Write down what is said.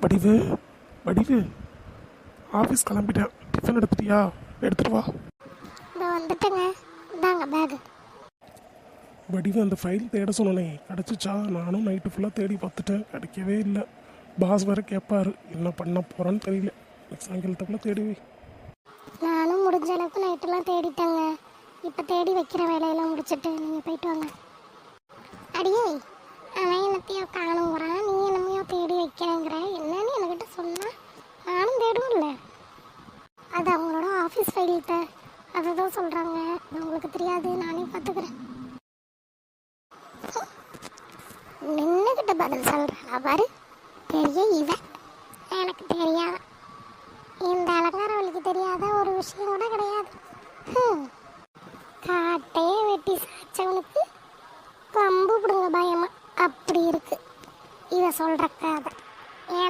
வடிவு வடிவு, office கிளம்பிட்டேன். Tiffin எடுத்துட்டியா? எடுத்துட்டு வா. இதோ வந்துட்டேங்க. இந்தாங்க பேகு. வடிவு, அந்த ஃபைல் தேட சொன்னனே கிடச்சிச்சா? நானும் நைட்டு ஃபுல்லாக தேடி பார்த்துட்டேன், கிடைக்கவே இல்லை. பாஸ் வேறு கேட்பாரு, என்ன பண்ண போகிறான்னு தெரியல. சாயங்காலத்துக்குள்ளே தேடி வை. நானும் முடிஞ்ச அளவுக்கு நைட்டெல்லாம் தேடிட்டேங்க. இப்போ தேடி வைக்கிற வேலையெல்லாம் முடிச்சுட்டு நீங்கள் போயிட்டு வாங்க. அடியே, அவன் என்னத்தையோ காணுங்கிறான், நீ என்னமையோ தேடி வைக்கிறேங்கிற. என்னன்னு என்கிட்ட சொன்னா நானும் தேடுவோம்ல. அது அவங்களோட ஆஃபீஸ் ஃபைல்கிட்ட அதை தான் சொல்கிறாங்க. உங்களுக்கு தெரியாது, நானே பார்த்துக்கிறேன். நின்றுக்கிட்ட பதில் சொல்கிறா பாரு. பெரிய இவன் எனக்கு தெரியாத, இந்த அலங்காரவழிக்கு தெரியாத ஒரு விஷயம் கூட கிடையாது. காட்டையே வெட்டி சாச்சவனுக்கு கம்பு பிடுங்க பயமா அப்படி இருக்கு இவ சொல்ற கதை.